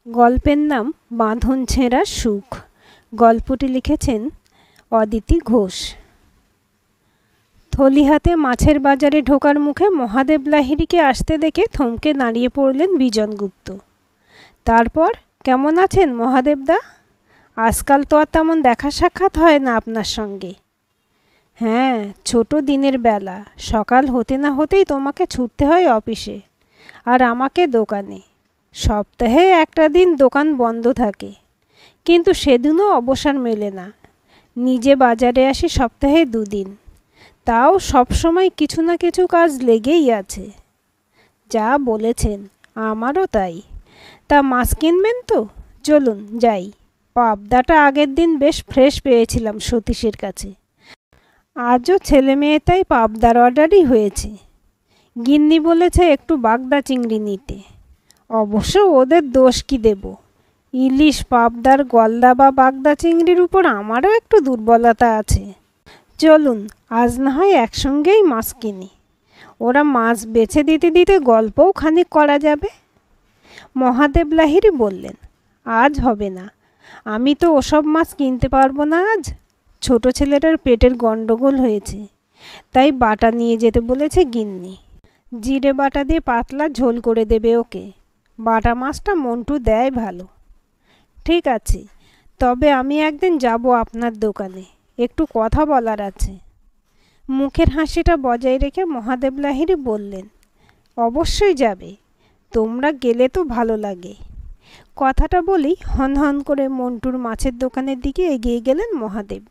গল্পের নাম বাঁধন ছেঁড়া সুখ। গল্পটি লিখেছেন অদিতি ঘোষ। থলি হাতে মাছের বাজারে ঢোকার মুখে মহাদেব লাহিড়ীকে আসতে দেখে থমকে দাঁড়িয়ে পড়লেন বিজন গুপ্ত। তারপর, কেমন আছেন মহাদেবদা? আজকাল তো আর তেমন দেখা সাক্ষাৎ হয় না আপনার সঙ্গে। হ্যাঁ, ছোট দিনের বেলা, সকাল হতে না হতেই তোমাকে ছুটতে হয় অফিসে, আর আমাকে দোকানে। সপ্তাহে একটা দিন দোকান বন্ধ থাকে, কিন্তু সেদিনও অবসর মেলে না। নিজে বাজারে আসি সপ্তাহে 2 দিন, তাও সবসময় কিছু না কিছু কাজ লেগেই আছে। যা বলেছেন, আমারও তাই। তা মাছ কিনবেন তো? চলুন যাই। পাবদাটা আগের দিন বেশ ফ্রেশ পেয়েছিলাম সতীশের কাছে। আজও ছেলে মেয়ে তাই পাবদার অর্ডারই হয়েছে। গিন্নি বলেছে একটু বাগদা চিংড়ি নিতে। অবশ্য ওদের দোষ কি দেব? ইলিশ, পাবদার, গলদা বা বাগদা চিংড়ির উপর আমারও একটু দুর্বলতা আছে। চলুন আজ না হয় একসঙ্গেই মাছ কিনি। ওরা মাছ বেছে দিতে দিতে গল্পও খানিক করা যাবে। মহাদেব লাহিড়ী বললেন, আজ হবে না, আমি তো ওসব মাছ কিনতে পারবো না আজ। ছোট ছেলেটার পেটের গন্ডগোল হয়েছে, তাই বাটা নিয়ে যেতে বলেছে গিন্নি। জিরে বাটা দিয়ে পাতলা ঝোল করে দেবে ওকে। বাটা মাছটা মন্টু দেয় ভালো। ঠিক আছে, তবে আমি একদিন যাব আপনার দোকানে, একটু কথা বলার আছে। মুখের হাসিটা বজায় রেখে মহাদেব লাহিড়ী বললেন, অবশ্যই যাবে, তোমরা গেলে তো ভালো লাগে। কথাটা বলেই হনহন করে মন্টুর মাছের দোকানের দিকে এগিয়ে গেলেন মহাদেব।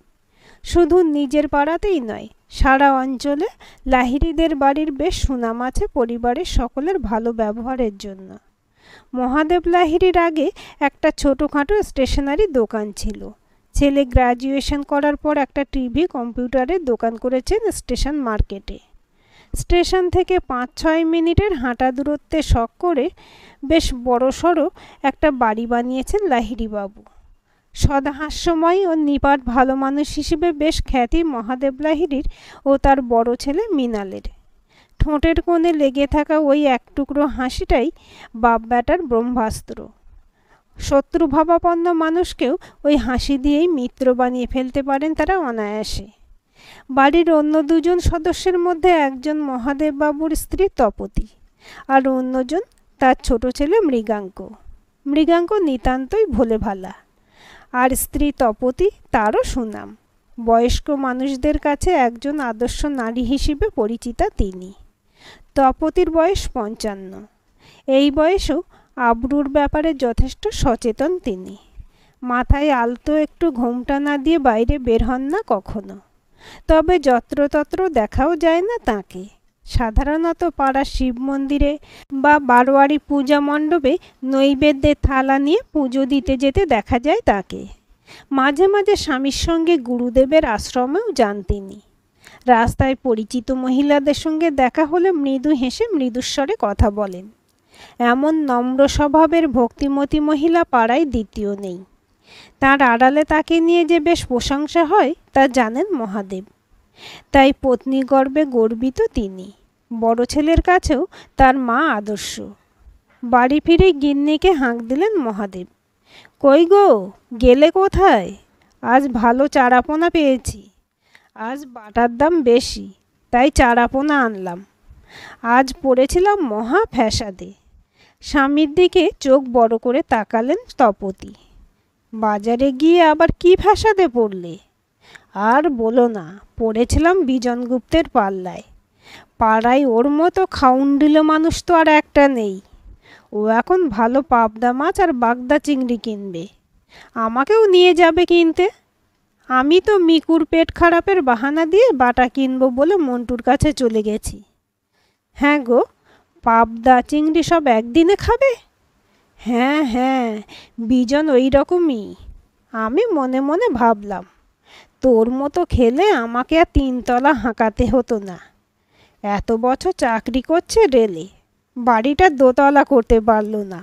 শুধু নিজের পাড়াতেই নয়, সারা অঞ্চলে লাহিড়ীদের বাড়ির বেশ সুনাম আছে পরিবারের সকলের ভালো ব্যবহারের জন্য। মহাদেব লাহিড়ীর আগে একটা ছোটোখাটো স্টেশনারি দোকান ছিল। ছেলে গ্র্যাজুয়েশন করার পর একটা টিভি কম্পিউটারের দোকান করেছেন স্টেশন মার্কেটে। স্টেশন থেকে 5-6 মিনিটের হাঁটা দূরত্বে শখ করে বেশ বড়সড় একটা বাড়ি বানিয়েছেন লাহিড়ীবাবু। সদাহাস্যময় ও নিপাট ভালো মানুষ হিসেবে বেশ খ্যাতি মহাদেব লাহিড়ীর ও তার বড় ছেলে মৃণালের। ঠোঁটের কোণে লেগে থাকা ওই এক টুকরো হাসিটাই বাপ বেটার ব্রহ্মাস্ত্র। শত্রুভাবাপন্ন মানুষকেও ওই হাসি দিয়েই মিত্র বানিয়ে ফেলতে পারেন তারা অনায়াসে। বাড়ির অন্য 2 জন সদস্যের মধ্যে একজন মহাদেববাবুর স্ত্রী তপতী, আর অন্যজন তার ছোট ছেলে মৃগাঙ্ক। মৃগাঙ্ক নিতান্তই ভোলে ভালা, আর স্ত্রী তপতী তারও সুনাম। বয়স্ক মানুষদের কাছে একজন আদর্শ নারী হিসেবে পরিচিতা তিনি। তপতীর বয়স 55। এই বয়সেও আবরুর ব্যাপারে যথেষ্ট সচেতন তিনি। মাথায় আলতো একটু ঘোমটা না দিয়ে বাইরে বের হন না কখনো। তবে যত্রতত্র দেখাও যায় না তাঁকে। সাধারণত পাড়ার শিব মন্দিরে বা বারোয়ারি পূজা মণ্ডপে নৈবেদ্যের থালা নিয়ে পুজো দিতে যেতে দেখা যায় তাকে। মাঝে মাঝে স্বামীর সঙ্গে গুরুদেবের আশ্রমেও যান তিনি। রাস্তায় পরিচিত মহিলাদের সঙ্গে দেখা হলে মৃদু হেসে মৃদুস্বরে কথা বলেন। এমন নম্র স্বভাবের ভক্তিমতী মহিলা পাড়ায় দ্বিতীয় নেই। তার আড়ালে তাকে নিয়ে যে বেশ প্রশংসা হয় তা জানেন মহাদেব। তাই পত্নী গর্বে গর্বিত তিনি। বড় ছেলের কাছেও তার মা আদর্শ। বাড়ি ফিরে গিন্নিকে হাঁক দিলেন মহাদেব, কই গো, গেলে কোথায়? আজ ভালো চারাপোনা পেয়েছি। আজ বাটার দাম বেশি, তাই চারাপোনা আনলাম। আজ পড়েছিলাম মহা ফ্যাসাদে। স্বামীর দিকে চোখ বড় করে তাকালেন তপতী। বাজারে গিয়ে আবার কি ফ্যাসাদে পড়লে? আর বলো না, পড়েছিলাম বিজন গুপ্তের পাল্লায়। পাড়ায় ওর মতো খাউন্ডিল মানুষ তো আর একটা নেই। ও এখন ভালো পাবদা মাছ আর বাগদা চিংড়ি কিনবে, আমাকেও নিয়ে যাবে কিনতে। আমি তো মিকুর পেট খারাপের বাহানা দিয়ে বাটা কিনবো বলে মন্টুর কাছে চলে গেছি। হ্যাঁ গো, পাবদা চিংড়ি সব একদিনে খাবে? হ্যাঁ হ্যাঁ, বিজন ওই রকমই। আমি মনে মনে ভাবলাম, তোর মতো খেলে আমাকে আর 3 তলা হাঁকাতে হতো না। এত বছর চাকরি করছে রেলে, বাড়িটা 2 তলা করতে পারল না।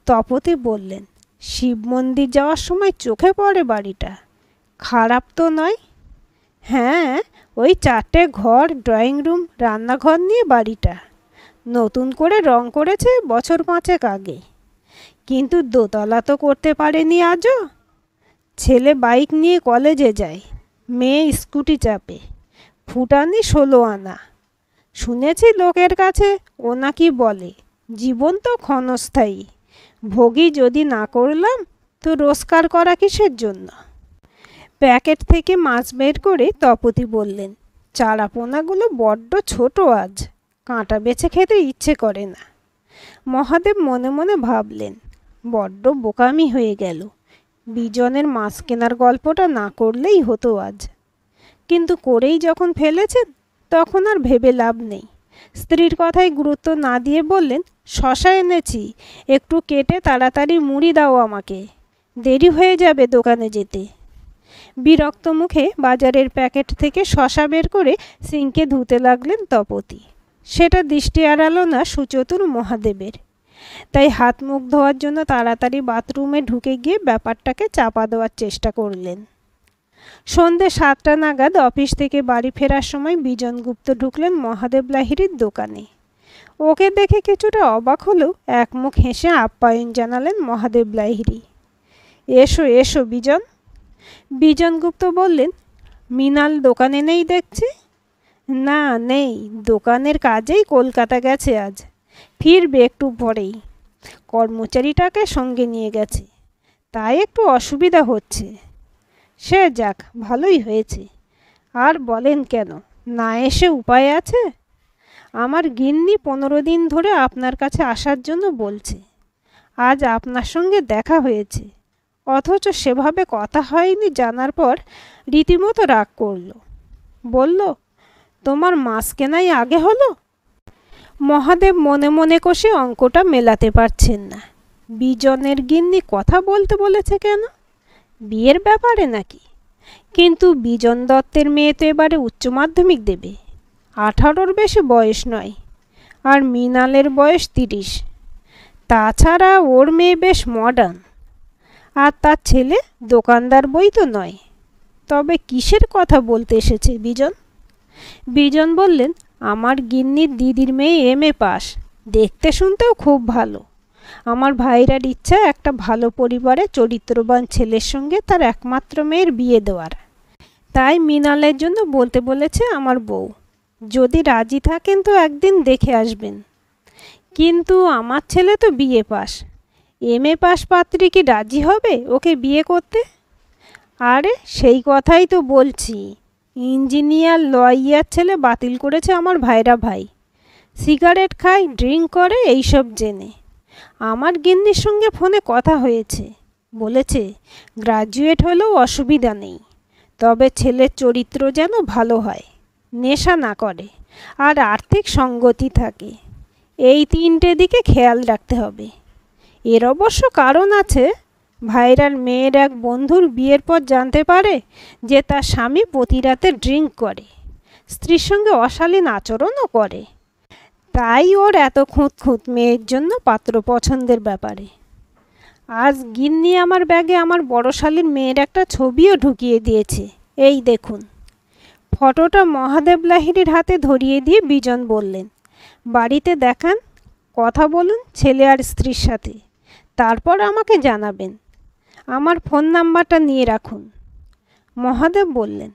তপতী বললেন, শিব মন্দির যাওয়ার সময় চোখে পড়ে বাড়িটা। খারাপ তো নয়। হ্যাঁ, ওই 4টে ঘর, ড্রয়িং রুম, রান্নাঘর নিয়ে বাড়িটা। নতুন করে রং করেছে বছর 5 আগে। কিন্তু দোতলা তো করতে পারেনি আজও। ছেলে বাইক নিয়ে কলেজে যায়, মেয়ে স্কুটি চাপে, ফুটানি 16 আনা। শুনেছি লোকের কাছে ও নাকি বলে জীবন তো ক্ষণস্থায়ী, ভোগী যদি না করলাম তো রোজগার করা কিসের জন্য? প্যাকেট থেকে মাছ বের করে তপতি বললেন, চারাপোনাগুলো বড্ড ছোট, আজ কাঁটা বেছে খেতে ইচ্ছে করে না। মহাদেব মনে মনে ভাবলেন, বড্ড বোকামি হয়ে গেল, বিজনের মাছ কেনার গল্পটা না করলেই হতো আজ। কিন্তু করেই যখন ফেলেছেন তখন আর ভেবে লাভ নেই। স্ত্রীর কথায় গুরুত্ব না দিয়ে বললেন, শশা এনেছি, একটু কেটে তাড়াতাড়ি মুড়ি দাও আমাকে, দেরি হয়ে যাবে দোকানে যেতে। বিরক্ত মুখে বাজারের প্যাকেট থেকে শশা বের করে সিঙ্কে ধুতে লাগলেন তপতি। সেটা দৃষ্টি এড়ালো না সুচতুর মহাদেবের। তাই হাত মুখ ধোয়ার জন্য তাড়াতাড়ি বাথরুমে ঢুকে গিয়ে ব্যাপারটাকে চাপা দেওয়ার চেষ্টা করলেন। সন্ধে 7টা নাগাদ অফিস থেকে বাড়ি ফেরার সময় বিজন গুপ্ত ঢুকলেন মহাদেব লাহিড়ীর দোকানে। ওকে দেখে কিছুটা অবাক হলেও একমুখ হেসে আপ্যায়ন জানালেন মহাদেব লাহিড়ী। এসো এসো বিজন। বিজন গুপ্ত বললেন, মৃণাল দোকানে নেই দেখছি। না নেই, দোকানের কাজেই কলকাতা গেছে আজ, ফিরবে একটু পরেই। কর্মচারীটাকে সঙ্গে নিয়ে গেছে, তাই একটু অসুবিধা হচ্ছে। সে যাক, ভালোই হয়েছে। আর বলেন কেন, না এসে উপায় আছে? আমার গিন্নি 15 দিন ধরে আপনার কাছে আসার জন্য বলছে। আজ আপনার সঙ্গে দেখা হয়েছে, অথচ সেভাবে কথা হয়নি জানার পর রীতিমতো রাগ করল। বলল, তোমার মাছ কেনাই আগে হলো। মহাদেব মনে মনে কষে অঙ্কটা মেলাতে পারছেন না। বিজনের গিন্নি কথা বলতে বলেছে কেন? বিয়ের ব্যাপারে নাকি? কিন্তু বিজন দত্তের মেয়ে তো এবারে উচ্চ মাধ্যমিক দেবে, 18-র বেশি বয়স নয়, আর মৃণালের বয়স 30। তাছাড়া ওর মেয়ে বেশ মডার্ন, আর তার ছেলে দোকানদার বই তো নয়। তবে কিসের কথা বলতে এসেছে বিজন? বিজন বললেন, আমার গিন্নির দিদির মেয়ে MA পাস, দেখতে শুনতেও খুব ভালো। আমার ভাইরার ইচ্ছা একটা ভালো পরিবারে চরিত্রবান ছেলের সঙ্গে তার একমাত্র মেয়ের বিয়ে দেওয়ার। তাই মৃণালের জন্য বলতে বলেছে আমার বউ, যদি রাজি থাকেন তো একদিন দেখে আসবেন। কিন্তু আমার ছেলে তো BA পাস, MA পাস পাত্রী কি রাজি হবে ওকে বিয়ে করতে? আরে সেই কথাই তো বলছি, ইঞ্জিনিয়ার লয়ার ছেলে বাতিল করেছে আমার ভাইরা ভাই। সিগারেট খায়, ড্রিঙ্ক করে, এইসব জেনে। আমার গিন্নির সঙ্গে ফোনে কথা হয়েছে, বলেছে গ্রাজুয়েট হলেও অসুবিধা নেই, তবে ছেলের চরিত্র যেন ভালো হয়, নেশা না করে, আর আর্থিক সঙ্গতি থাকে। এই 3টে দিকে খেয়াল রাখতে হবে। এর অবশ্য কারণ আছে। ভাইরার মেয়ের এক বন্ধুর বিয়ের পর জানতে পারে যে তার স্বামী প্রতি রাতে ড্রিঙ্ক করে, স্ত্রীর সঙ্গে অশালীন আচরণও করে। তাই ওর এত খুঁতখুঁত মেয়ের জন্য পাত্র পছন্দের ব্যাপারে। আজ গিন্নি আমার ব্যাগে আমার বড় শালীর মেয়ের একটা ছবিও ঢুকিয়ে দিয়েছে, এই দেখুন। ফটোটা মহাদেব লাহিড়ীর হাতে ধরিয়ে দিয়ে বিজন বললেন, বাড়িতে দেখান, কথা বলুন ছেলে আর স্ত্রীর সাথে, তারপর আমাকে জানাবেন। আমার ফোন নাম্বারটা নিয়ে রাখুন। মহাদেব বললেন,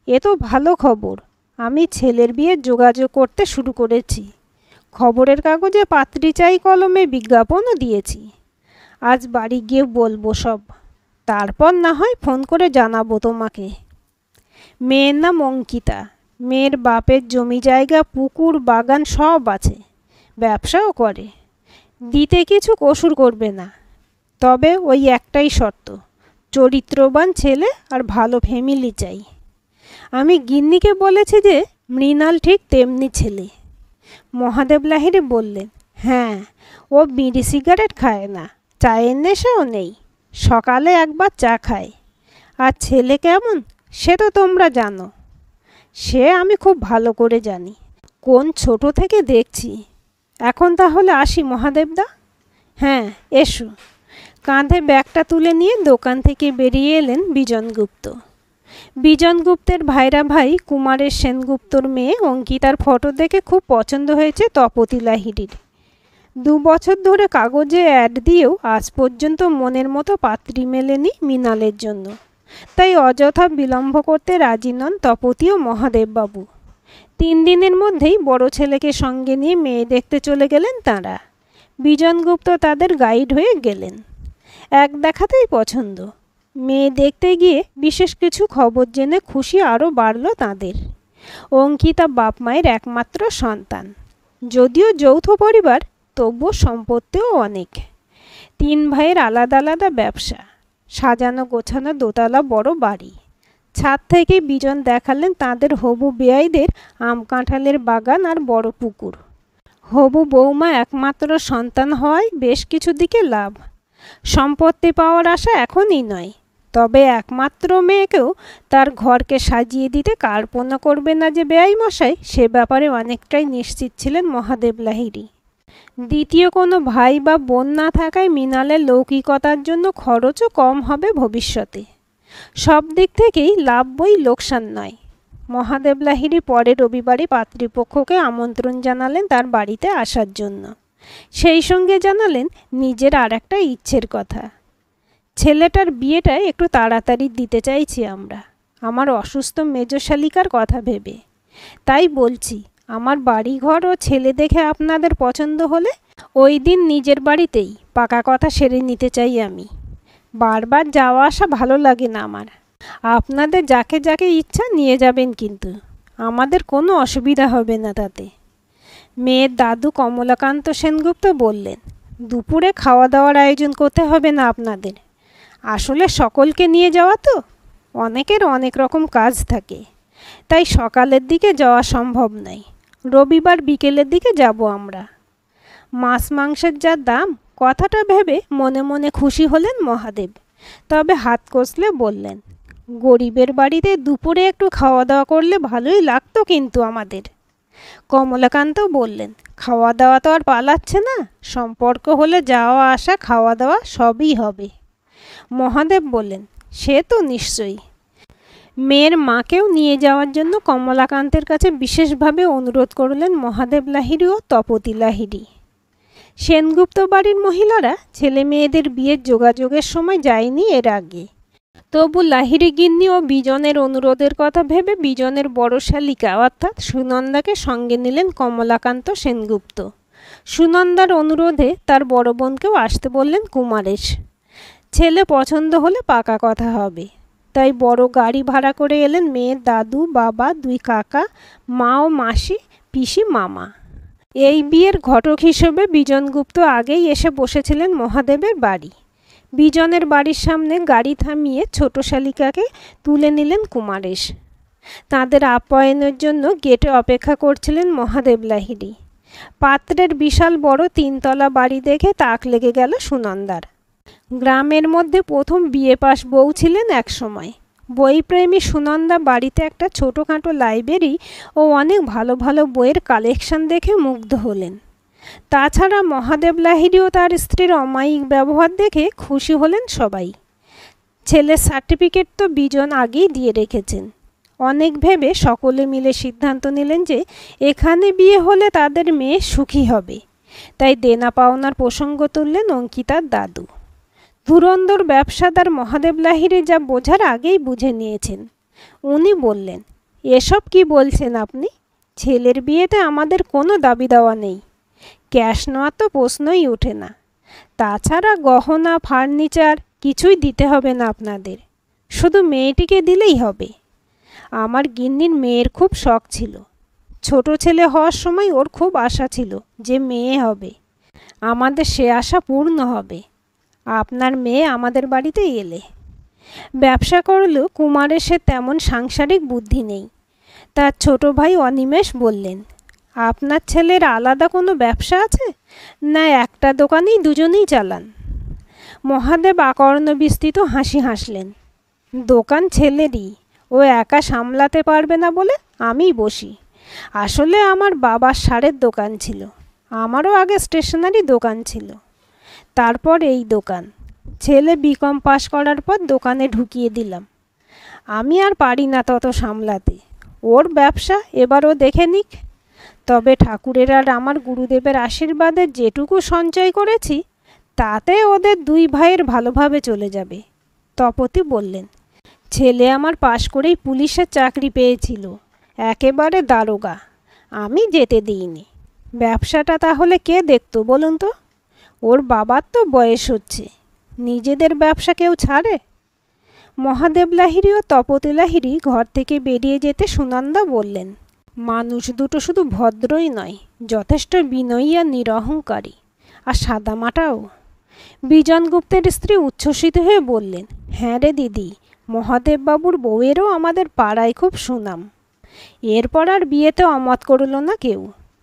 এ তো ভালো খবর, আমি ছেলের বিয়ে যোগাযোগ করতে শুরু করেছি। খবরের কাগজে পাত্রী চাই কলমে বিজ্ঞাপনও দিয়েছি। আজ বাড়ি গিয়ে বলবো সব, তারপর না হয় ফোন করে জানাবো তোমাকে। মেয়ের নাম অঙ্কিতা, মেয়ের বাপের জমি জায়গা পুকুর বাগান সব আছে, ব্যবসাও করে। দিতে কিছু কসুর করবে না, তবে ওই একটাই শর্ত, চরিত্রবান ছেলে আর ভালো ফ্যামিলি চাই। আমি গিন্নিকে বলেছি যে মৃণাল ঠিক তেমনি ছেলে। মহাদেব লাহিড়ী বললেন, হ্যাঁ, ও বিড়ি সিগারেট খায় না, চায়ের নেশাও নেই, সকালে একবার চা খায়। আর ছেলে কেমন সে তো তোমরা জানো। সে আমি খুব ভালো করে জানি, কোন ছোট থেকে দেখছি। এখন তাহলে আসি মহাদেবদা। হ্যাঁ এসো। কাঁধে ব্যাগটা তুলে নিয়ে দোকান থেকে বেরিয়ে এলেন বিজন গুপ্ত। বিজন গুপ্তের ভাইরা ভাই কুমারের সেনগুপ্তর মেয়ে অঙ্কিতার ফটো দেখে খুব পছন্দ হয়েছে তপতি লাহিড়ীর। 2 বছর ধরে কাগজে অ্যাড দিয়েও আজ পর্যন্ত মনের মতো পাত্রী মেলেনি মৃণালের জন্য। তাই অযথা বিলম্ব করতে রাজি নন তপতী ও মহাদেববাবু। 3 দিনের মধ্যেই বড় ছেলেকে সঙ্গে নিয়ে মেয়ে দেখতে চলে গেলেন তাঁরা। বিজনগুপ্ত তাদের গাইড হয়ে গেলেন। এক দেখাতেই পছন্দ। মেয়ে দেখতে গিয়ে বিশেষ কিছু খবর জেনে খুশি আরও বাড়ল তাঁদের। অঙ্কিতা বাপ মায়ের একমাত্র সন্তান। যদিও যৌথ পরিবার, তবুও সম্পত্তিও অনেক। 3 ভাইয়ের আলাদা আলাদা ব্যবসা, সাজানো গোছানো দোতলা বড় বাড়ি। ছাদ থেকে বিজন দেখালেন তাঁদের হবু বেয়াইদের আম কাঁঠালের বাগান আর বড় পুকুর। হবু বৌমা একমাত্র সন্তান হওয়ায় বেশ কিছু দিকে লাভ। সম্পত্তি পাওয়ার আশা এখনই নয়, তবে একমাত্র মেয়েকেও তার ঘরকে সাজিয়ে দিতে কার্পণ্য করবে না যে বেয়াই মশাই, সে ব্যাপারে অনেকটাই নিশ্চিত ছিলেন মহাদেব লাহিড়ী। দ্বিতীয় কোনো ভাই বা বোন না থাকায় মৃণালের লৌকিকতার জন্য খরচও কম হবে ভবিষ্যতে। সব দিক থেকেই লাভ বই লোকসান নয়। মহাদেব লাহিড়ী পরের রবিবারই পাত্রীপক্ষকে আমন্ত্রণ জানালেন তার বাড়িতে আসার জন্য। সেই সঙ্গে জানালেন নিজের আর একটা ইচ্ছের কথা। ছেলেটার বিয়েটা একটু তাড়াতাড়ি দিতে চাইছি আমরা, আমার অসুস্থ মেজশালিকার কথা ভেবে। তাই বলছি, আমার বাড়িঘর ও ছেলে দেখে আপনাদের পছন্দ হলে ওই দিন নিজের বাড়িতেই পাকা কথা সেরে নিতে চাই আমি। বারবার যাওয়া আসা ভালো লাগে না আমার। আপনাদের যাকে যাকে ইচ্ছা নিয়ে যাবেন, কিন্তু আমাদের কোনো অসুবিধা হবে না তাতে। মেয়ের দাদু কমলাকান্ত সেনগুপ্ত বললেন, দুপুরে খাওয়া দাওয়ার আয়োজন করতে হবে না আপনাদের। আসলে সকলকে নিয়ে যাওয়া তো, অনেকের অনেক রকম কাজ থাকে, তাই সকালের দিকে যাওয়া সম্ভব নয়। রবিবার বিকেলের দিকে যাব আমরা। মাছ মাংসের যা দাম, কথাটা ভেবে মনে মনে খুশি হলেন মহাদেব। তবে হাত কষলে বললেন, গরিবের বাড়িতে দুপুরে একটু খাওয়া দাওয়া করলে ভালোই লাগতো কিন্তু আমাদের। কমলাকান্ত বললেন, খাওয়া দাওয়া তো আর পালাচ্ছে না, সম্পর্ক হলে যাওয়া আসা খাওয়া দাওয়া সবই হবে। মহাদেব বললেন, সে তো নিশ্চয়ই। মেয়ের মাকেও নিয়ে যাওয়ার জন্য কমলাকান্তের কাছে বিশেষভাবে অনুরোধ করলেন মহাদেব লাহিড়ী ও তপতী লাহিড়ী। সেনগুপ্ত বাড়ির মহিলারা ছেলে মেয়েদের বিয়ের যোগাযোগের সময় যায়নি এর আগে। তবু লাহিড়ী গিন্নি ও বিজনের অনুরোধের কথা ভেবে বিজনের বড় শালিকা অর্থাৎ সুনন্দাকে সঙ্গে নিলেন কমলাকান্ত সেনগুপ্ত। সুনন্দার অনুরোধে তার বড় বোনকেও আসতে বললেন কুমারেশ। ছেলে পছন্দ হলে পাকা কথা হবে। তাই বড় গাড়ি ভাড়া করে এলেন মেয়ের দাদু, বাবা, 2 কাকা, মা ও মাসি, পিসি, মামা। এই বিয়ের ঘটক হিসেবে বিজনগুপ্ত আগেই এসে বসেছিলেন মহাদেবের বাড়ি। বিজনের বাড়ির সামনে গাড়ি থামিয়ে ছোট শালিকাকে তুলে নিলেন কুমারেশ। তাঁদের আপ্যায়নের জন্য গেটে অপেক্ষা করছিলেন মহাদেব লাহিড়ী। পাত্রের বিশাল বড় 3 তলা বাড়ি দেখে তাক লেগে গেল সুনন্দার। গ্রামের মধ্যে প্রথম বিয়ে পাশ বউ ছিলেন একসময়। বইপ্রেমী সুনন্দা বাড়িতে একটা ছোটোখাটো লাইব্রেরি ও অনেক ভালো ভালো বইয়ের কালেকশন দেখে মুগ্ধ হলেন। তাছাড়া মহাদেব লাহিড়ী ও তার স্ত্রীর অমায়িক ব্যবহার দেখে খুশি হলেন সবাই। ছেলের সার্টিফিকেট তো বিজন আগেই দিয়ে রেখেছেন। অনেক ভেবে সকলে মিলে সিদ্ধান্ত নিলেন যে এখানে বিয়ে হলে তাদের মেয়ে সুখী হবে। তাই দেনা পাওনার প্রসঙ্গ তুললেন অঙ্কিতার দাদু। ধুরন্ধর ব্যবসাদার মহাদেব লাহিড়ী যা বোঝার আগেই বুঝে নিয়েছেন। উনি বললেন, এসব কি বলছেন আপনি? ছেলের বিয়েতে আমাদের কোনো দাবি দেওয়া নেই। ক্যাশ নেওয়া তো প্রশ্নই ওঠে না। তাছাড়া গহনা, ফার্নিচার কিছুই দিতে হবে না আপনাদের, শুধু মেয়েটিকে দিলেই হবে। আমার গিন্নির মেয়ের খুব শখ ছিল। ছোট ছেলে হওয়ার সময় ওর খুব আশা ছিল যে মেয়ে হবে। আমাদের সে আশা পূর্ণ হবে আপনার মেয়ে আমাদের বাড়িতে এলে। ব্যবসা করলেও কুমারেশের তেমন সাংসারিক বুদ্ধি নেই। তার ছোট ভাই অনিমেষ বললেন, আপনার ছেলের আলাদা কোনো ব্যবসা আছে না একটা দোকানেই দুজনেই চালান? মহাদেব আকর্ণ বিস্তৃত হাসি হাসলেন। দোকান ছেলেরই, ও একা সামলাতে পারবে না বলে আমিই বসি। আসলে আমার বাবার সারের দোকান ছিল, আমারও আগে স্টেশনারি দোকান ছিল, তারপর এই দোকান। ছেলে বিকম পাশ করার পর দোকানে ঢুকিয়ে দিলাম। আমি আর পারি না তত সামলাতে। ওর ব্যবসা এবারও দেখে নিক। তবে ঠাকুরের আর আমার গুরুদেবের আশীর্বাদে যেটুকু সঞ্চয় করেছি তাতে ওদের দুই ভাইয়ের ভালোভাবে চলে যাবে। তপতি বললেন, ছেলে আমার পাশ করেই পুলিশের চাকরি পেয়েছিল, একেবারে দারোগা। আমি যেতে দিইনি। ব্যবসাটা তাহলে কে দেখতো বলুন তো? ওর বাবার তো বয়স হচ্ছে, নিজেদের ব্যবসা কেউ ছাড়ে? মহাদেব লাহিড়ী ও তপতি লাহিড়ী ঘর থেকে বেরিয়ে যেতে সুনন্দা বললেন, মানুষ দুটো শুধু ভদ্রই নয়, যথেষ্ট বিনয়ী আর নিরহংকারী, আর সাদামাটাও। বিজন গুপ্তের স্ত্রী উচ্ছ্বসিত হয়ে বললেন, হ্যাঁ রে দিদি, মহাদেববাবুর বউয়েরও আমাদের পাড়ায় খুব সুনাম। এরপর আর বিয়েতে অমত করল না কেউ।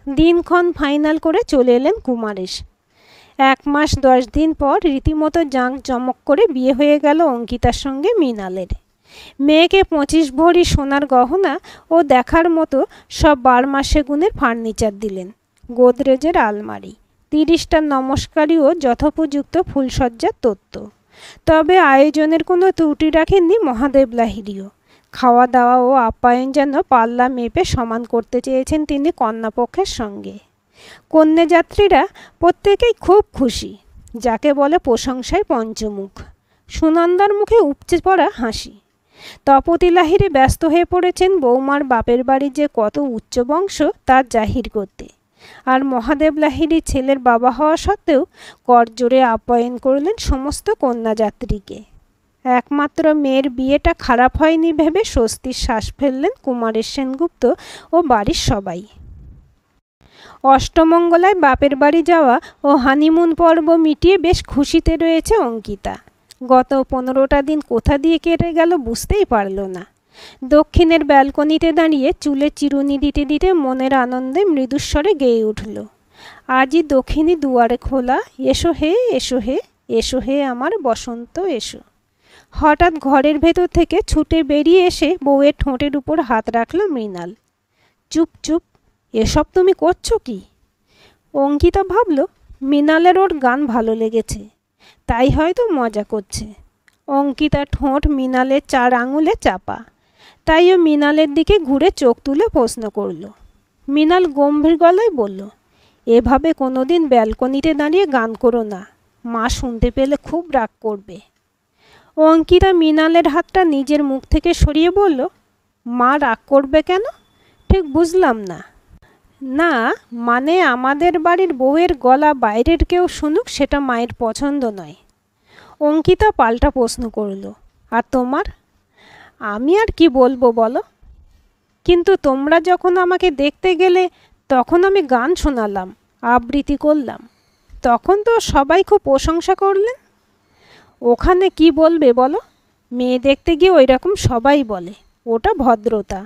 দিনক্ষণ ফাইনাল করে চলে এলেন কুমারেশ। 1 মাস 10 দিন পর রীতিমতো জাঁকজমক করে বিয়ে হয়ে গেল অঙ্কিতার সঙ্গে মৃণালের। মেয়েকে 25 ভরি সোনার গহনা ও দেখার মতো সব 12 মাসে গুণের ফার্নিচার দিলেন। গোদরেজের আলমারি, 30টা নমস্কারী ও যথোপযুক্ত ফুলসজ্জার তত্ত্ব। তবে আয়োজনের কোনো ত্রুটি রাখেননি মহাদেব লাহিড়ীও। খাওয়া দাওয়া ও আপ্যায়ন যেন পাল্লা মেপে সমান করতে চেয়েছেন তিনি কন্যাপক্ষের সঙ্গে। কন্যাযাত্রীরা প্রত্যেকেই খুব খুশি, যাকে বলে প্রশংসায় পঞ্চমুখ। সুনন্দার মুখে উপচে পড়া হাসি। তপতি লাহিড়ী ব্যস্ত হয়ে পড়েছেন বৌমার বাপের বাড়ির যে কত উচ্চ বংশ তার জাহির করতে। আর মহাদেব লাহিড়ী ছেলের বাবা হওয়া সত্ত্বেও করজোড়ে আপ্যায়ন করলেন সমস্ত কন্যাযাত্রীকে। একমাত্র মেয়ের বিয়েটা খারাপ হয়নি ভেবে স্বস্তির শ্বাস ফেললেন কুমারেশ সেনগুপ্ত ও বাড়ির সবাই। অষ্টমঙ্গলায় বাপের বাড়ি যাওয়া ও হানিমুন পর্ব মিটিয়ে বেশ খুশিতে রয়েছে অঙ্কিতা। গত 15টা দিন কোথা দিয়ে কেটে গেল বুঝতেই পারল না। দক্ষিণের ব্যালকনিতে দাঁড়িয়ে চুলে চিরুনি দিতে দিতে মনের আনন্দে মৃদুস্বরে গেয়ে উঠল, আজই দক্ষিণী দুয়ারে খোলা, এসো হে এসো হে, এসো হে আমার বসন্ত এসো। হঠাৎ ঘরের ভেতর থেকে ছুটে বেরিয়ে এসে বউয়ের ঠোঁটের উপর হাত রাখল মৃণাল। চুপ চুপ, এসব তুমি করছো কি? অঙ্কিতা ভাবল মৃণালের ওর গান ভালো লেগেছে, তাই হয়তো মজা করছে। অঙ্কিতা ঠোঁট মৃণালের 4 আঙুলে চাপা, তাই ও মৃণালের দিকে ঘুরে চোখ তুলে প্রশ্ন করল। মৃণাল গম্ভীর গলায় বলল, এভাবে কোনোদিন ব্যালকনিতে দাঁড়িয়ে গান করো না, মা শুনতে পেলে খুব রাগ করবে। অঙ্কিতা মৃণালের হাতটা নিজের মুখ থেকে সরিয়ে বলল, মা রাগ করবে কেন? ঠিক বুঝলাম না। না মানে আমাদের বাড়ির বউয়ের গলা বাইরের কেউ শুনুক সেটা মায়ের পছন্দ নয়। অঙ্কিতা পাল্টা প্রশ্ন করল, আর তোমার? আমি আর কি বলবো বলো? কিন্তু তোমরা যখন আমাকে দেখতে গেলে তখন আমি গান শোনালাম, আবৃত্তি করলাম, তখন তো সবাই খুব প্রশংসা করলেন। ওখানে কি বলবে বলো? মেয়ে দেখতে গিয়ে ওই রকম সবাই বলে, ওটা ভদ্রতা।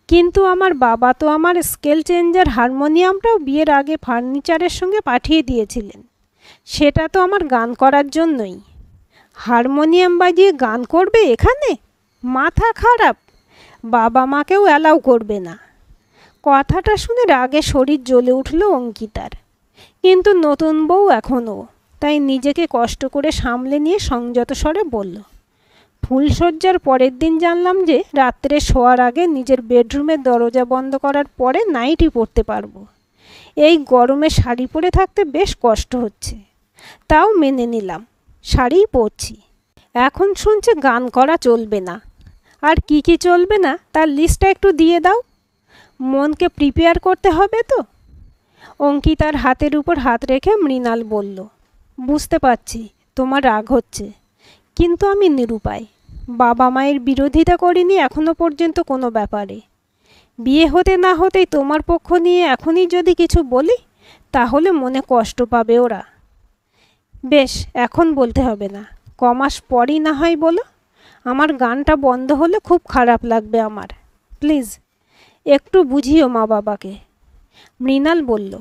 কিন্তু আমার বাবা তো আমার স্কেল চেঞ্জার হারমোনিয়ামটাও বিয়ের আগে ফার্নিচারের সঙ্গে পাঠিয়ে দিয়েছিলেন, সেটা তো আমার গান করার জন্যই। হারমোনিয়াম বাজিয়ে গান করবে এখানে? মাথা খারাপ, বাবা মাকেও অ্যালাউ করবে না। কথাটা শুনে রাগে শরীর জ্বলে উঠল অঙ্কিতার। কিন্তু নতুন বউ এখনও, তাই নিজেকে কষ্ট করে সামলে নিয়ে সংযত স্বরে বলল, ফুলসজ্জার পরের দিন জানলাম যে রাত্রে শোয়ার আগে নিজের বেডরুমের দরজা বন্ধ করার পরে নাইটি পরতে পারবো। এই গরমে শাড়ি পরে থাকতে বেশ কষ্ট হচ্ছে, তাও মেনে নিলাম, শাড়িই পরছি। এখন শুনছে গান করা চলবে না। আর কি কি চলবে না তার লিস্টটা একটু দিয়ে দাও, মনকে প্রিপেয়ার করতে হবে তো। অঙ্কিতার হাতের উপর হাত রেখে মৃণাল বলল, বুঝতে পারছি তোমার রাগ হচ্ছে, কিন্তু আমি নিরুপায়। বাবা মায়ের বিরোধিতা করিনি এখনো পর্যন্ত কোনো ব্যাপারে। বিয়ে হতে না হতেই তোমার পক্ষ নিয়ে এখনই যদি কিছু বলি তাহলে মনে কষ্ট পাবে ওরা। বেশ, এখন বলতে হবে না, কমাস পরই না হয় বলো। আমার গানটা বন্ধ হলে খুব খারাপ লাগবে আমার, প্লিজ একটু বুঝিও মা বাবাকে। মৃণাল বলল,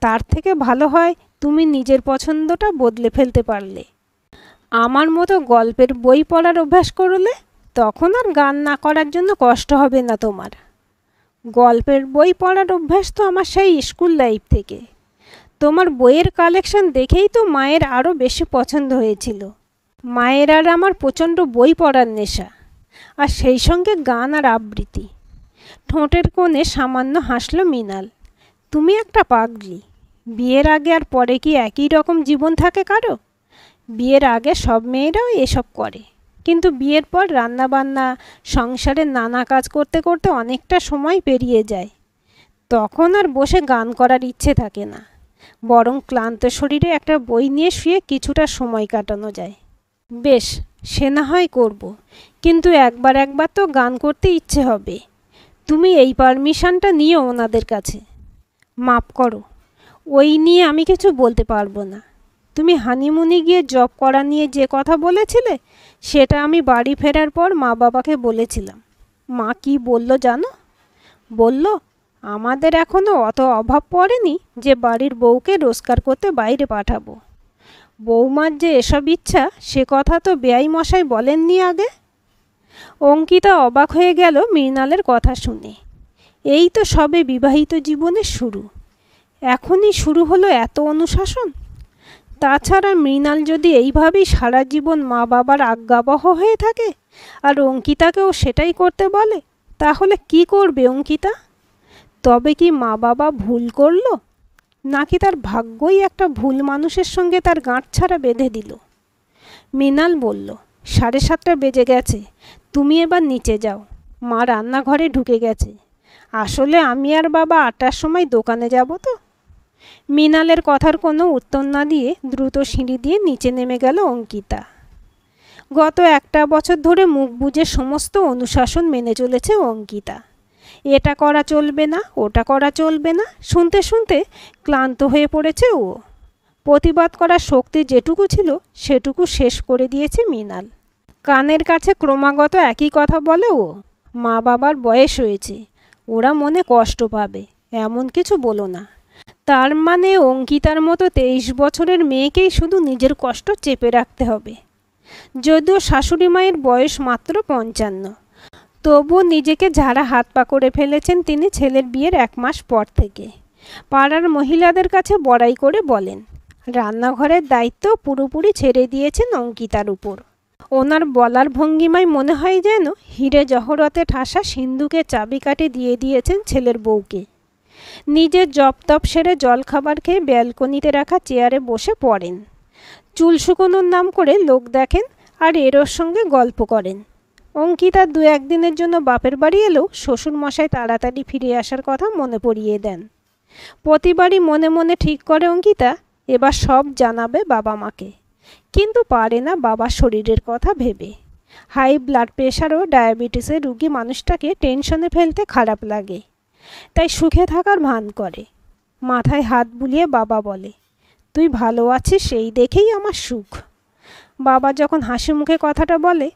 তার থেকে ভালো হয় তুমি নিজের পছন্দটা বদলে ফেলতে পারলে। আমার মতো গল্পের বই পড়ার অভ্যাস করলে তখন আর গান না করার জন্য কষ্ট হবে না তোমার। গল্পের বই পড়ার অভ্যাস তো আমার সেই স্কুল লাইফ থেকে। তোমার বইয়ের কালেকশন দেখেই তো মায়ের আরও বেশি পছন্দ হয়েছিল। মায়ের আর আমার প্রচণ্ড বই পড়ার নেশা, আর সেই সঙ্গে গান আর আবৃত্তি। ঠোঁটের কোণে সামান্য হাসল মৃণাল। তুমি একটা পাগলি। বিয়ের আগে আর পরে কি একই রকম জীবন থাকে কারো? বিয়ের আগে সব মেয়েরাও এসব করে, কিন্তু বিয়ের পর রান্নাবান্না, সংসারের নানা কাজ করতে করতে অনেকটা সময় পেরিয়ে যায়। তখন আর বসে গান করার ইচ্ছে থাকে না, বরং ক্লান্ত শরীরে একটা বই নিয়ে শুয়ে কিছুটা সময় কাটানো যায়। বেশ, সে না হয় করব, কিন্তু একবার একবার তো গান করতে ইচ্ছে হবে। তুমি এই পারমিশনটা নিও ওনাদের কাছে। মাপ করো, ওই নিয়ে আমি কিছু বলতে পারবো না। তুমি হানিমুনে গিয়ে জব করা নিয়ে যে কথা বলেছিলে, সেটা আমি বাড়ি ফেরার পর মা বাবাকে বলেছিলাম। মা কি বলল জানো? বলল, আমাদের এখনও অত অভাব পড়েনি যে বাড়ির বউকে রোজগার করতে বাইরে পাঠাবো। বৌমার যে এসব ইচ্ছা, সে কথা তো বেয়াই মশাই বলেননি আগে। অঙ্কিতা অবাক হয়ে গেল মৃণালের কথা শুনে। এই তো সবে বিবাহিত জীবনের শুরু, এখনই শুরু হলো এত অনুশাসন। তাছাড়া মৃণাল যদি এইভাবেই সারা জীবন মা বাবার আজ্ঞাবহ হয়ে থাকে আর অঙ্কিতাকেও সেটাই করতে বলে, তাহলে কি করবে অঙ্কিতা? তবে কি মা বাবা ভুল করলো, নাকি তার ভাগ্যই একটা ভুল মানুষের সঙ্গে তার গাঁটছাড়া বেঁধে দিল? মৃণাল বলল, 7:30 বেজে গেছে, তুমি এবার নিচে যাও। মা রান্নাঘরে ঢুকে গেছে। আসলে আমি আর বাবা 8টার সময় দোকানে যাব তো। মৃণালের কথার কোনো উত্তর না দিয়ে দ্রুত সিঁড়ি দিয়ে নিচে নেমে গেল অঙ্কিতা। গত 1টা বছর ধরে মুখ বুজে সমস্ত অনুশাসন মেনে চলেছে অঙ্কিতা। এটা করা চলবে না, ওটা করা চলবে না, শুনতে শুনতে ক্লান্ত হয়ে পড়েছে ও। প্রতিবাদ করার শক্তি যেটুকু ছিল সেটুকু শেষ করে দিয়েছে মৃণাল। কানের কাছে ক্রমাগত একই কথা বলে ও। মা বাবার বয়স হয়েছে, ওরা মনে কষ্ট পাবে, এমন কিছু বলো না। তার মানে অঙ্কিতার মতো 23 বছরের মেয়েকেই শুধু নিজের কষ্ট চেপে রাখতে হবে। যদিও শাশুড়ি মায়ের বয়স মাত্র 55, তবুও নিজেকে ঝাড়া হাত পা করে ফেলেছেন তিনি ছেলের বিয়ের 1 মাস পর থেকে। পাড়ার মহিলাদের কাছে বড়াই করে বলেন, রান্নাঘরের দায়িত্ব পুরোপুরি ছেড়ে দিয়েছেন অঙ্কিতার উপর। ওনার বলার ভঙ্গিমায় মনে হয় যেন হিরে জহরতে ঠাসা সিন্ধুকে চাবিকাঠি দিয়ে দিয়েছেন ছেলের বউকে। নিজের জপ তপ সেরে জলখাবার খেয়ে ব্যালকনিতে রাখা চেয়ারে বসে পড়েন। চুল শুকোনোর নাম করে লোক দেখেন আর এরোর সঙ্গে গল্প করেন। অঙ্কিতা 2-1 দিনের জন্য বাপের বাড়ি এলেও শ্বশুরমশাই তাড়াতাড়ি ফিরে আসার কথা মনে পড়িয়ে দেন। প্রতিবারই মনে মনে ঠিক করে অঙ্কিতা এবার সব জানাবে বাবা মাকে, কিন্তু পারে না বাবার শরীরের কথা ভেবে। হাই ব্লাড প্রেশার ও ডায়াবেটিসের রুগী মানুষটাকে টেনশনে ফেলতে খারাপ লাগে, তাই সুখে থাকার ভান করে। মাথায় হাত বুলিয়ে বাবা বলে, তুই ভালো আছিস সেই দেখেই আমার সুখ। বাবা যখন হাসি মুখে কথাটা বলে,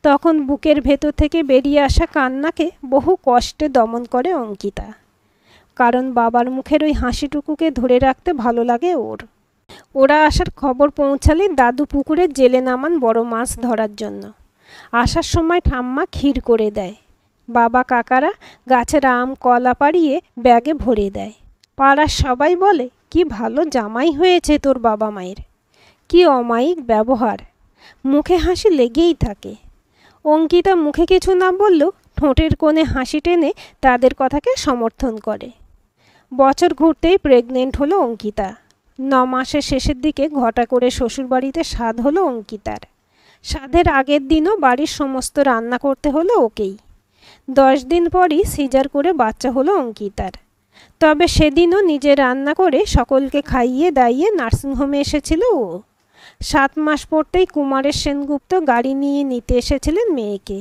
তখন বুকের ভেতর থেকে বেরিয়ে আসা কান্নাকে বহু কষ্টে দমন করে অঙ্কিতা, কারণ বাবার মুখের ওই হাসিটুকুকে ধরে রাখতে ভালো লাগে ওর। ওরা আসার খবর পৌঁছালে দাদু পুকুরে জেলে নামান বড় মাছ ধরার জন্য। আসার সময় ঠাম্মা ক্ষীর করে দেয়, বাবা কাকারা গাছের আম কলা পাড়িয়ে ব্যাগে ভরে দেয়। পাড়ার সবাই বলে, কি ভালো জামাই হয়েছে তোর বাবা মায়ের, কি অমায়িক ব্যবহার, মুখে হাসি লেগেই থাকে। অঙ্কিতা মুখে কিছু না বললেও ঠোঁটের কোণে হাসি টেনে তাদের কথাকে সমর্থন করে। বছর ঘুরতেই প্রেগনেন্ট হলো অঙ্কিতা। 9 মাসের শেষের দিকে ঘটা করে শ্বশুরবাড়িতে স্বাদ হলো অঙ্কিতার। স্বাদের আগের দিনও বাড়ির সমস্ত রান্না করতে হলো ওকেই। 10 দিন পরই সিজার করে বাচ্চা হলো অঙ্কিতার। তবে সেদিনও নিজে রান্না করে সকলকে খাইয়ে দাইয়ে নার্সিংহোমে এসেছিল ও। 7 মাস পড়তেই কুমারের সেনগুপ্ত গাড়ি নিয়ে নিতে এসেছিলেন মেয়েকে,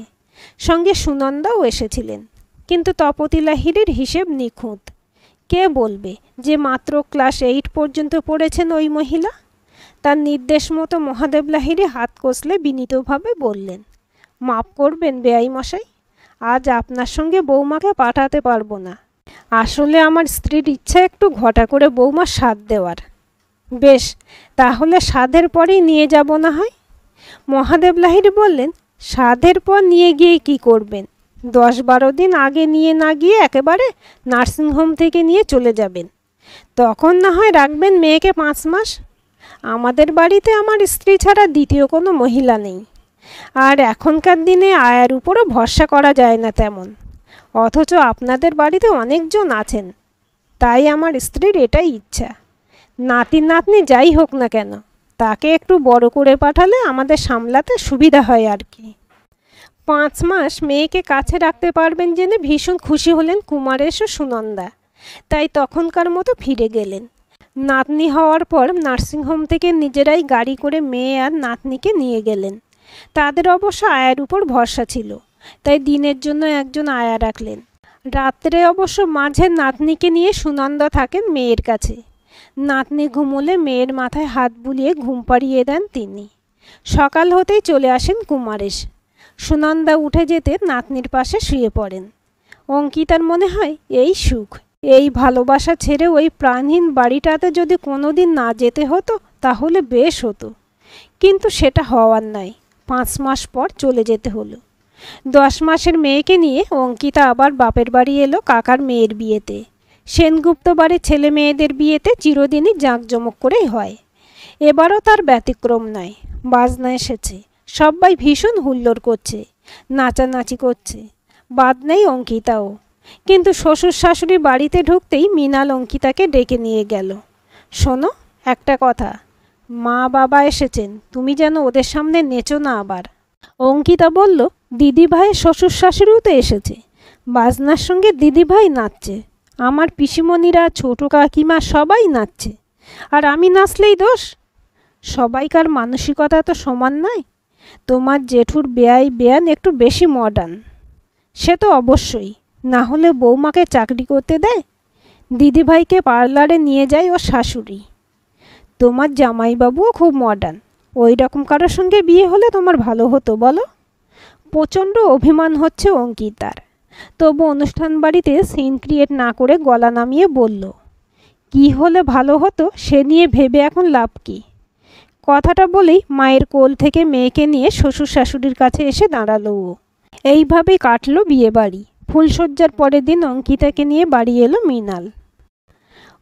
সঙ্গে সুনন্দাও এসেছিলেন। কিন্তু তপতী লাহিড়ীর হিসেব নিখুঁত। কে বলবে যে মাত্র ক্লাস 8 পর্যন্ত পড়েছেন ওই মহিলা? তার নির্দেশ মতো মহাদেব লাহিড়ী হাত কষলে বিনীতভাবে বললেন, মাপ করবেন বেয়াই মশাই, আজ আপনার সঙ্গে বৌমাকে পাঠাতে পারবো না। আসলে আমার স্ত্রীর ইচ্ছা একটু ঘটা করে বৌমার স্বাদ দেওয়ার। বেশ, তাহলে স্বাদের পরেই নিয়ে যাব না হয়। মহাদেব লাহিড়ী বললেন, স্বাদের পর নিয়ে গিয়ে কি করবেন? 10-12 দিন আগে নিয়ে না গিয়ে একেবারে নার্সিংহোম থেকে নিয়ে চলে যাবেন। তখন না হয় রাখবেন মেয়েকে 5 মাস। আমাদের বাড়িতে আমার স্ত্রী ছাড়া দ্বিতীয় কোনো মহিলা নেই, আর এখনকার দিনে আয়ার উপরও ভরসা করা যায় না তেমন। অথচ আপনাদের বাড়িতে অনেকজন আছেন। তাই আমার স্ত্রীর এটাই ইচ্ছা, নাতি নাতনি যাই হোক না কেন তাকে একটু বড় করে পাঠালে আমাদের সামলাতে সুবিধা হয় আর কি। 5 মাস মেয়েকে কাছে রাখতে পারবেন জেনে ভীষণ খুশি হলেন কুমারেশ ও সুনন্দা। তাই তখনকার মতো ফিরে গেলেন। নাতনি হওয়ার পর নার্সিংহোম থেকে নিজেরাই গাড়ি করে মেয়ে আর নাতনিকে নিয়ে গেলেন। তাদের অবশ্য আয়ার উপর ভরসা ছিল, তাই দিনের জন্য একজন আয়া রাখলেন। রাত্রে অবশ্য মাঝে নাতনিকে নিয়ে সুনন্দা থাকেন মেয়ের কাছে। নাতনি ঘুমোলে মেয়ের মাথায় হাত বুলিয়ে ঘুম পাড়িয়ে দেন তিনি। সকাল হতেই চলে আসেন কুমারেশ। সুনন্দা উঠে যেতে নাতনির পাশে শুয়ে পড়েন। অঙ্কিতার মনে হয় এই সুখ, এই ভালোবাসা ছেড়ে ওই প্রাণহীন বাড়িটাতে যদি কোনোদিন না যেতে হতো তাহলে বেশ হতো, কিন্তু সেটা হওয়ার নয়। 5 মাস পর চলে যেতে হলো। 10 মাসের মেয়েকে নিয়ে অঙ্কিতা আবার বাপের বাড়ি এলো কাকার মেয়ের বিয়েতে। সেনগুপ্ত বাড়ির ছেলে মেয়েদের বিয়েতে চিরদিনই জাঁকজমক করেই হয়। এবারও তার ব্যতিক্রম নয়। বাজনা এসেছে, সবাই ভীষণ হুল্লোড় করছে, নাচানাচি করছে, বাদ নেই অঙ্কিতাও। কিন্তু শ্বশুর শাশুড়ি বাড়িতে ঢুকতেই মৃণাল অঙ্কিতাকে ডেকে নিয়ে গেল। শোনো, একটা কথা, মা বাবা এসেছেন, তুমি যেন ওদের সামনে নেচো না আবার। অঙ্কিতা বলল, দিদিভাই শ্বশুর শাশুড়িও তো এসেছে, বাজনার সঙ্গে দিদিভাই নাচছে, আমার পিসিমণিরা ছোট কাকিমা সবাই নাচছে, আর আমি নাচলেই দোষ? সবাইকার মানসিকতা তো সমান নয়। তোমার জেঠুর বেয়াই বেয়ান একটু বেশি মডার্ন। সে তো অবশ্যই, না হলে বৌমাকে চাকরি করতে দেয়? দিদিভাইকে পার্লারে নিয়ে যায় ওর শাশুড়ি। তোমার জামাইবাবুও খুব মডার্ন। ওই রকম কারোর সঙ্গে বিয়ে হলে তোমার ভালো হতো বলো? প্রচণ্ড অভিমান হচ্ছে অঙ্কিতার। তবু অনুষ্ঠান বাড়িতে সিন ক্রিয়েট না করে গলা নামিয়ে বলল, কি হলে ভালো হতো সে নিয়ে ভেবে এখন লাভ কি? কথাটা বলেই মায়ের কোল থেকে মেয়েকে নিয়ে শ্বশুর শাশুড়ির কাছে এসে দাঁড়ালো ও। এইভাবেই কাটলো বিয়ে বাড়ি। ফুলশয্যার পরের দিন অঙ্কিতাকে নিয়ে বাড়ি এলো মৃণাল।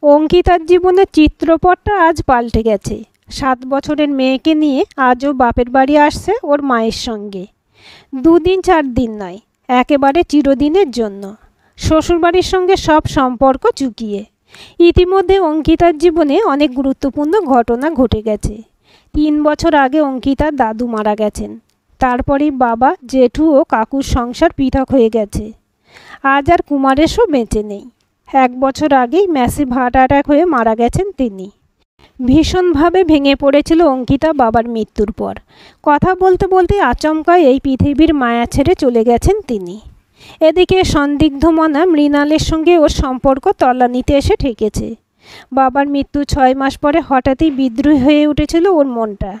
অঙ্কিতার জীবনের চিত্রপটটা আজ পাল্টে গেছে। 7 বছরের মেয়েকে নিয়ে আজও বাপের বাড়ি আসছে ওর মায়ের সঙ্গে। 2 দিন 4 দিন নয়, একেবারে চিরদিনের জন্য। শ্বশুরবাড়ির সঙ্গে সব সম্পর্ক চুকিয়ে। ইতিমধ্যে অঙ্কিতার জীবনে অনেক গুরুত্বপূর্ণ ঘটনা ঘটে গেছে। 3 বছর আগে অঙ্কিতার দাদু মারা গেছেন। তারপরেই বাবা, জেঠু ও কাকুর সংসার পৃথক হয়ে গেছে। আজ আর কুমারেশও বেঁচে নেই। 1 বছর আগেই ম্যাসিভ হার্ট অ্যাটাক হয়ে মারা গেছেন তিনি। ভীষণভাবে ভেঙে পড়েছিল অঙ্কিতা বাবার মৃত্যুর পর। কথা বলতে বলতে আচমকা এই পৃথিবীর মায়া ছেড়ে চলে গেছেন তিনি। এদিকে সন্দিগ্ধ মনা মৃণালের সঙ্গে ওর সম্পর্ক তলানিতে এসে ঠেকেছে। বাবার মৃত্যু 6 মাস পরে হঠাৎই বিদ্রোহী হয়ে উঠেছিল ওর মনটা।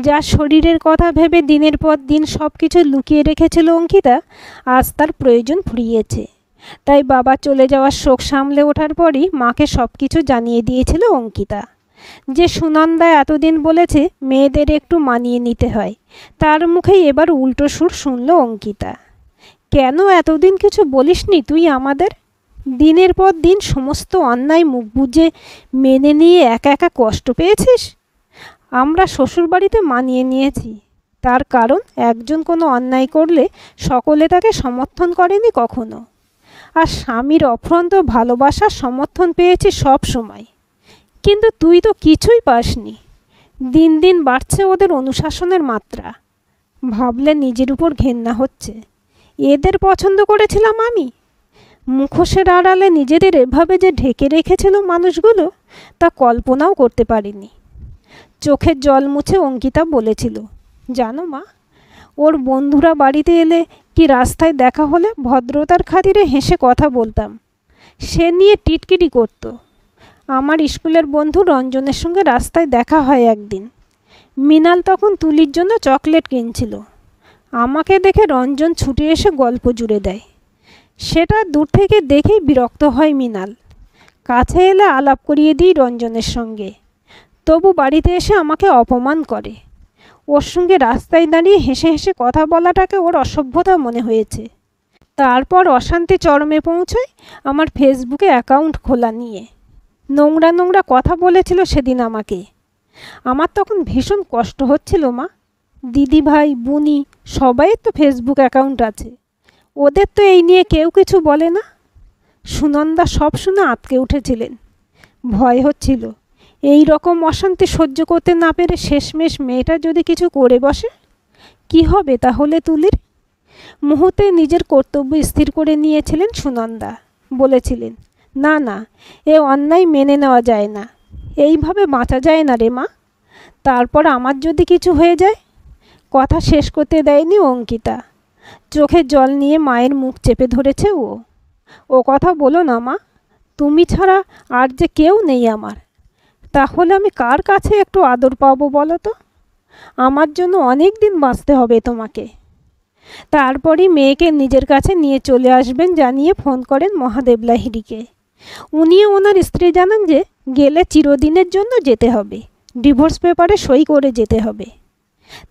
যা শরীরের কথা ভেবে দিনের পর দিন সব কিছু লুকিয়ে রেখেছিল অঙ্কিতা, আজ তার প্রয়োজন ফুরিয়েছে। তাই বাবা চলে যাওয়ার শোক সামলে ওঠার পরই মাকে সব কিছু জানিয়ে দিয়েছিল অঙ্কিতা। যে সুনন্দা এতদিন বলেছে মেয়েদের একটু মানিয়ে নিতে হয়, তার মুখেই এবার উল্টো সুর শুনল অঙ্কিতা। কেন এতদিন কিছু বলিসনি তুই আমাদের? দিনের পর দিন সমস্ত অন্যায় মুখ বুজে মেনে নিয়ে একা একা কষ্ট পেয়েছিস। আমরা শ্বশুরবাড়িতে মানিয়ে নিয়েছি, তার কারণ একজন কোনো অন্যায় করলে সকলে তাকে সমর্থন করেনি কখনো। আর স্বামীর অফ্রন্ত ভালোবাসার সমর্থন পেয়েছি সব সময়। কিন্তু তুই তো কিছুই পাসনি। দিন দিন বাড়ছে ওদের অনুশাসনের মাত্রা। ভাবলে নিজের উপর ঘেন্না হচ্ছে। এদের পছন্দ করেছিলাম আমি? মুখোশের আড়ালে নিজেদের এভাবে যে ঢেকে রেখেছিল মানুষগুলো, তা কল্পনাও করতে পারিনি। চোখের জল মুছে অঙ্কিতা বলেছিল, জানো মা, ওর বন্ধুরা বাড়িতে এলে কি রাস্তায় দেখা হলে ভদ্রতার খাতিরে হেসে কথা বলতাম। সে নিয়ে টিটকিটি করত। আমার স্কুলের বন্ধু রঞ্জনের সঙ্গে রাস্তায় দেখা হয় একদিন। মৃণাল তখন তুলির জন্য চকলেট কিনছিল। আমাকে দেখে রঞ্জন ছুটে এসে গল্প জুড়ে দেয়। সেটা দূর থেকে দেখেই বিরক্ত হয় মৃণাল। কাছে এলে আলাপ করিয়ে দিই রঞ্জনের সঙ্গে। তবু বাড়িতে এসে আমাকে অপমান করে। ওর সঙ্গে রাস্তায় দাঁড়িয়ে হেসে হেসে কথা বলাটাকে ওর অসভ্যতা মনে হয়েছে। তারপর অশান্তি চরমে পৌঁছয় আমার ফেসবুকে অ্যাকাউন্ট খোলা নিয়ে। নোংরা নোংরা কথা বলেছিল সেদিন আমাকে। আমার তখন ভীষণ কষ্ট হচ্ছিল মা। দিদি ভাই বুনি সবাই তো ফেসবুক অ্যাকাউন্ট আছে, ওদের তো এই নিয়ে কেউ কিছু বলে না। সুনন্দা সব শুনে আঁতকে উঠেছিলেন। ভয় হচ্ছিল এই রকম অশান্তি সহ্য করতে না পেরে শেষমেশ মেয়েটা যদি কিছু করে বসে, কি হবে তাহলে তুলির? মুহূর্তে নিজের কর্তব্য স্থির করে নিয়েছিলেন সুনন্দা। বলেছিলেন, না না, এ অন্যায় মেনে নেওয়া যায় না, এইভাবে বাঁচা যায় না রে মা। তারপর আমার যদি কিছু হয়ে যায়। কথা শেষ করতে দেয়নি অঙ্কিতা। চোখে জল নিয়ে মায়ের মুখ চেপে ধরেছে ও। ও কথা বলো না মা, তুমি ছাড়া আর যে কেউ নেই আমার। তাহলে আমি কার কাছে একটু আদর পাবো বলো তো? আমার জন্য অনেক দিন বাঁচতে হবে তোমাকে। তারপরই মেয়েকে নিজের কাছে নিয়ে চলে আসবেন জানিয়ে ফোন করেন মহাদেব লাহিড়ীকে। উনিও ওনার স্ত্রী জানান যে গেলে চিরদিনের জন্য যেতে হবে, ডিভোর্স পেপারে সই করে যেতে হবে।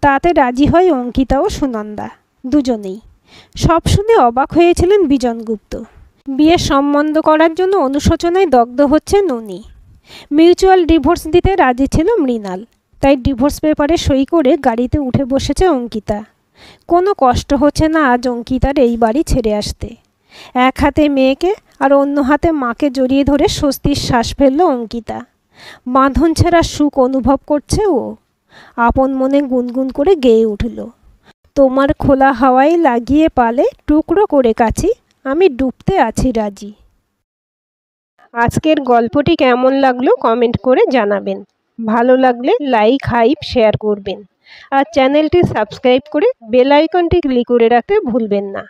তাতে রাজি হয় অঙ্কিতা ও সুনন্দা, দুজনেই। সব শুনে অবাক হয়েছিলেন বিজনগুপ্ত। বিয়ের সম্বন্ধ করার জন্য অনুশোচনায় দগ্ধ হচ্ছেন উনি। মিউচুয়াল ডিভোর্স দিতে রাজি ছিল মৃণাল, তাই ডিভোর্স পেপারে সই করে গাড়িতে উঠে বসেছে অঙ্কিতা। কোনো কষ্ট হচ্ছে না আজ অঙ্কিতার এই বাড়ি ছেড়ে আসতে। এক হাতে মেয়েকে আর অন্য হাতে মাকে জড়িয়ে ধরে স্বস্তির শ্বাস ফেলল অঙ্কিতা। বাঁধন ছেঁড়া সুখ অনুভব করছে ও। আপন মনে গুনগুন করে গেয়ে উঠল, তোমার খোলা হাওয়ায় লাগিয়ে পালে টুকরো করে কাছি, আমি ডুবতে আছি রাজি। আজকের গল্পটি কেমন লাগলো কমেন্ট করে জানাবেন। ভালো লাগলে লাইক, হাইপ, শেয়ার করবেন। আর চ্যানেলটি সাবস্ক্রাইব করে বেল আইকনটি ক্লিক করে রাখতে ভুলবেন না।